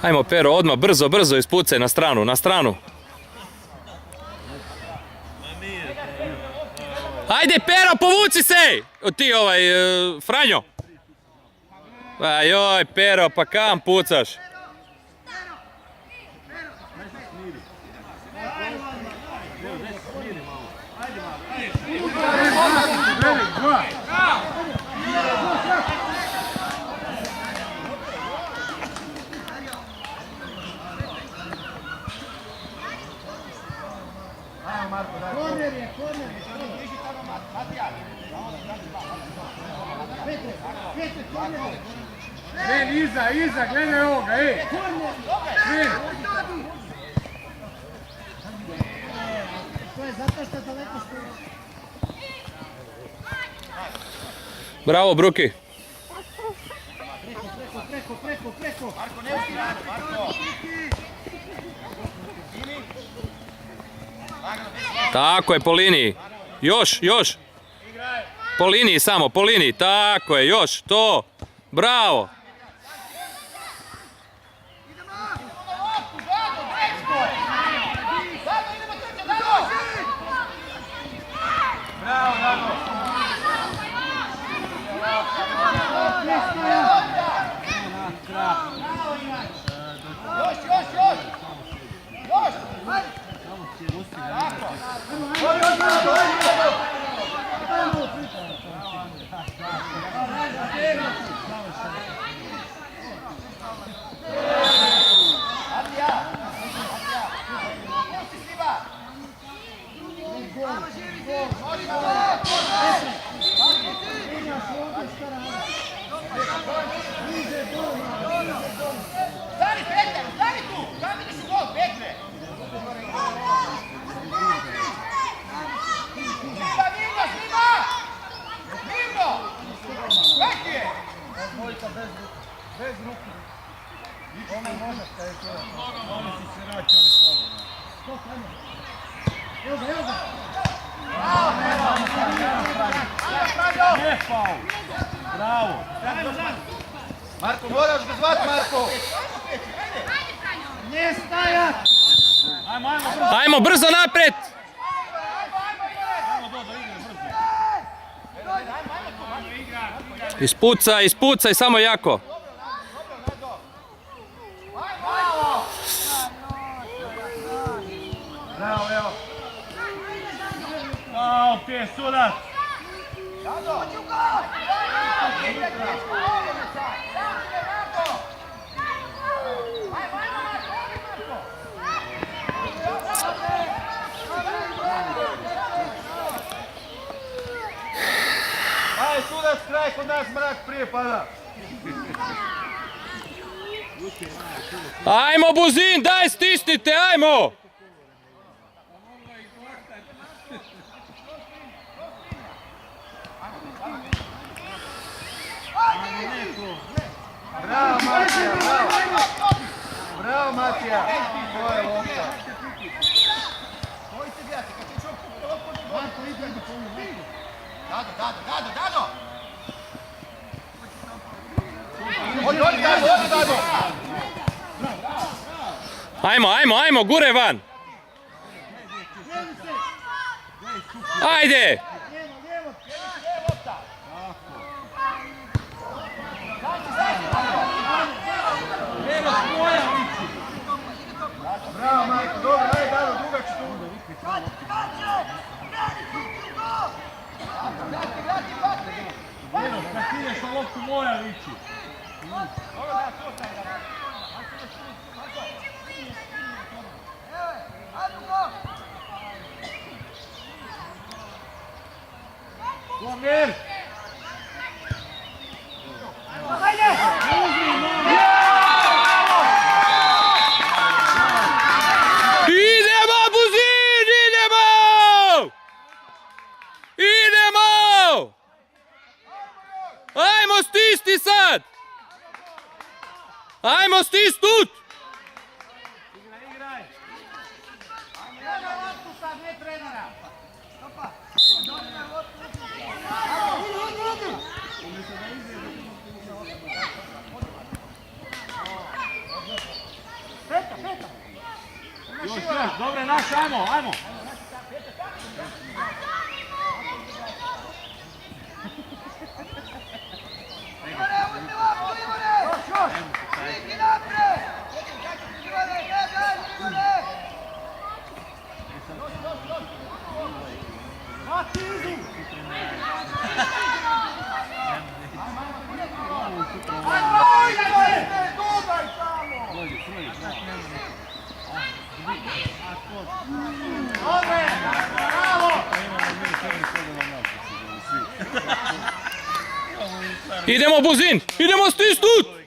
Ajmo Pero, odmah, brzo, brzo ispucaj na stranu, na stranu. Ajde Pero, povuci se! Ti Franjo. Joj Pero, pa kam pucaš? Iza, gledaj ovoga, ej! To je zato što je daleko što... Bravo Bruki. Preko. Marko, ne usti radi, Marko! Tako je, po liniji. Još. Po liniji samo, po liniji. Tako je, još, to. Bravo. Bez ruku. Ono može što je to. Oni su se naći, oni slovo. Evo ga. Ne faul. Bravo. Marko, moraš ga zvat, Marko. Ne stajat. Ajmo brzo naprijed. Ispucaj, samo jako. Bravo, evo. Bravo, ti je sudac. Aj, sudac, kraj, kod nas mrak prije pada. Ajmo Buzin, daj stisnite, ajmo! Bravo, Matija, bravo! Bravo, Matija! To je lopta. Dado! Ajmo, gure van! Ajde! Bravo, Marko, dobro, ajde, Dado, dugači tu. Kad ideš na loptu mora lići. Gomir! Idemo, Buzin, idemo! Ajmo stisni sad! Ajmo stisnut! Igraj! Treba loptu sad, ne trenera. Stopa. Idi. Dobre, naš, ajmo, ajmo. Idemo Buzin, idemo stisnut!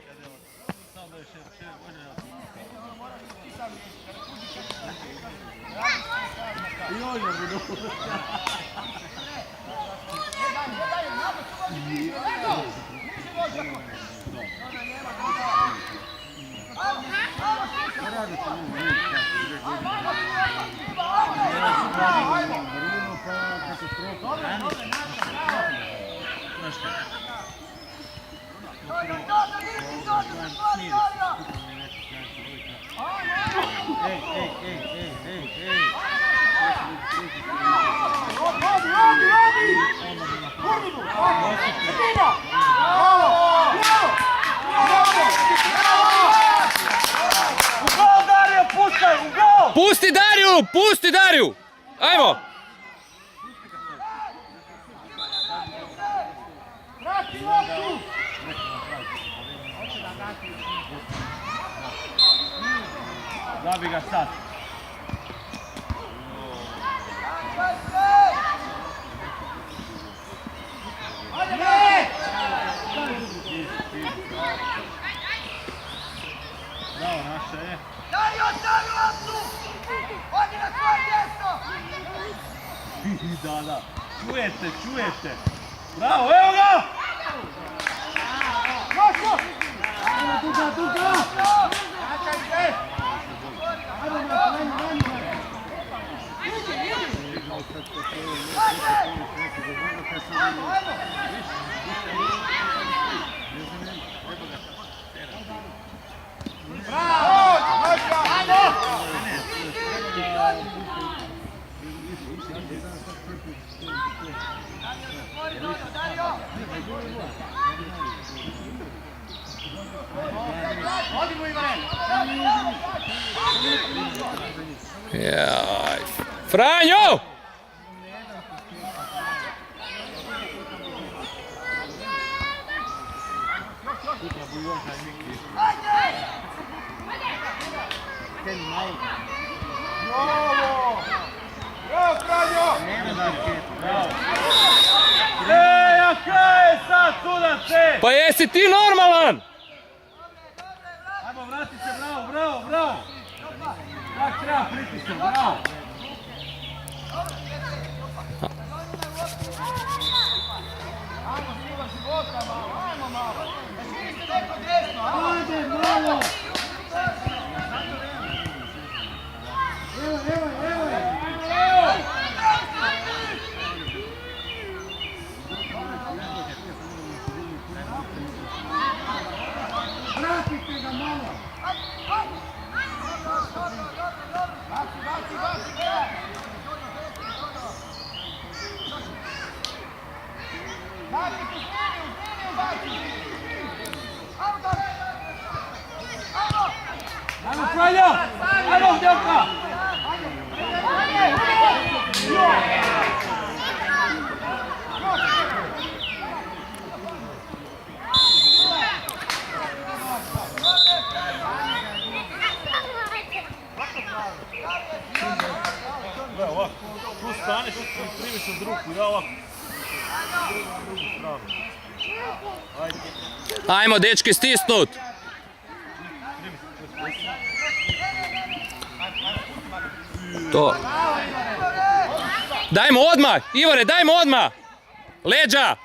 Pusti Dariju, pusti Dariju! Ajmo! Zabi ga sad. Bravo, naše je. Dario, stavi loptu! Odi na svoje mjesto! Da. Čujete. Bravo, evo ga! Joško! Tuga! Jaj. Franjo! Bravo, Franjo! A kaj je sad sudace? Pa jesi ti normalan? Ajmo, vrati se, bravo. Tak treba pritisati, bravo. Ajde, malo! Evo! Vratite ga malo! Ajmo, Franjo! Ajmo, Zdjelka! Da, ovako. Tu staneš, primiš od ruku, ja ovako. Drugu stranu. Ajde. Ajmo, dečki, stisnut! To. Dajmo odmah! Ivore, dajmo odmah! Leđa!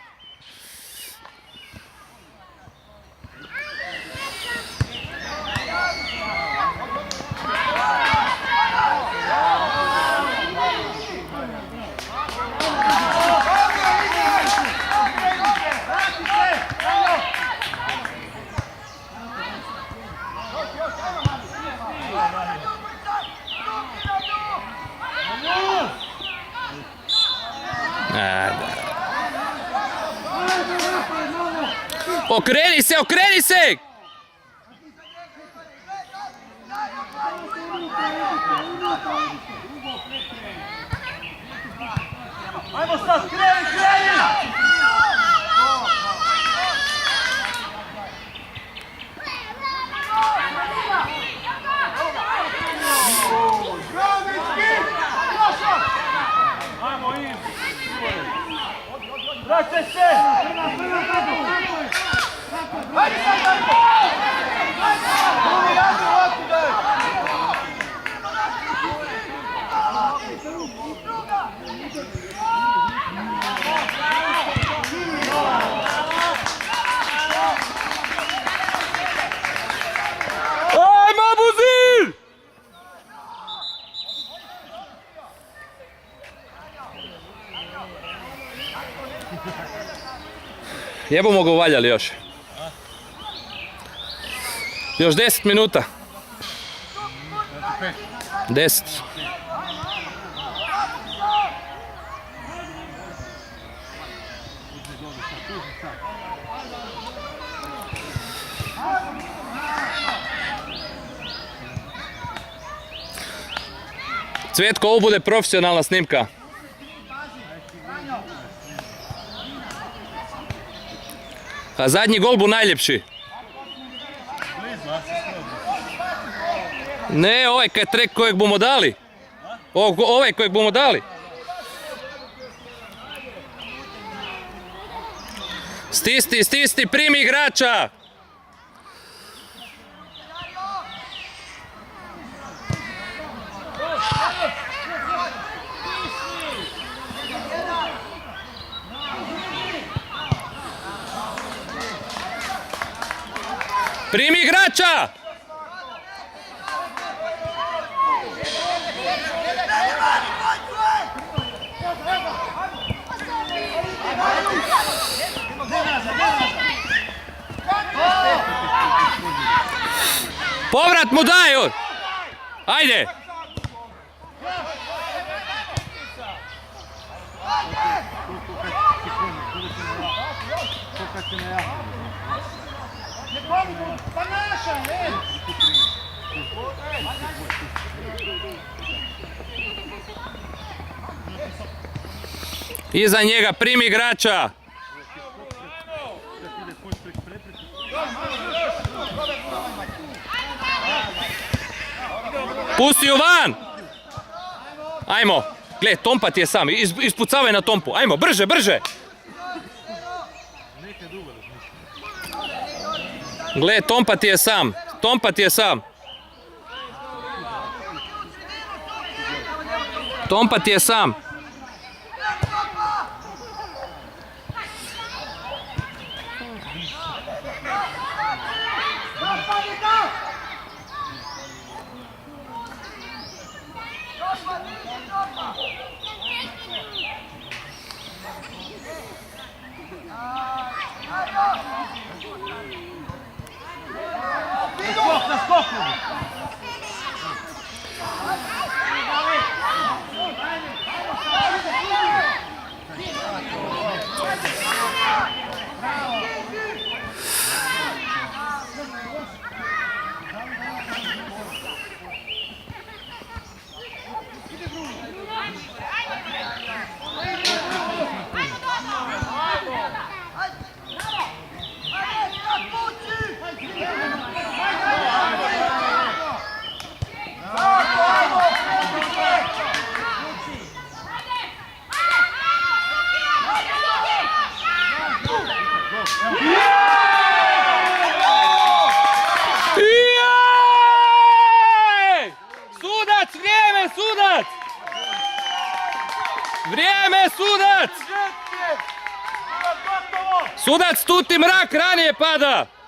Okreni se, okreni se! Ajmo sad, kreni, kreni! Ajmo in! Vraćaj se! Ajmo, Buzir! Jebomo ga uvaljali još. Još 10 minuta. 10. Cvetko, ovo bude profesionalna snimka. A zadnji gol bu najljepši. Ne, ovaj trek kojeg bomo dali. Ovaj kojeg bomo dali. Stisni, stisni, primi igrača. Primi igrača! Povrat mu daju! Ajde! Iza njega primi igrača. Pusti ju van. Ajmo. Gle, Tompa ti je sam. Ispucavaj na Tompu. Ajmo, brže, brže. Gle, Tompa ti je sam. Tompa ti je sam. Tompa ti je sam. Skok na skoku! Sudac, vrijeme, sudac! Vrijeme, sudac! Sudac, tu ti mrak ranije pada!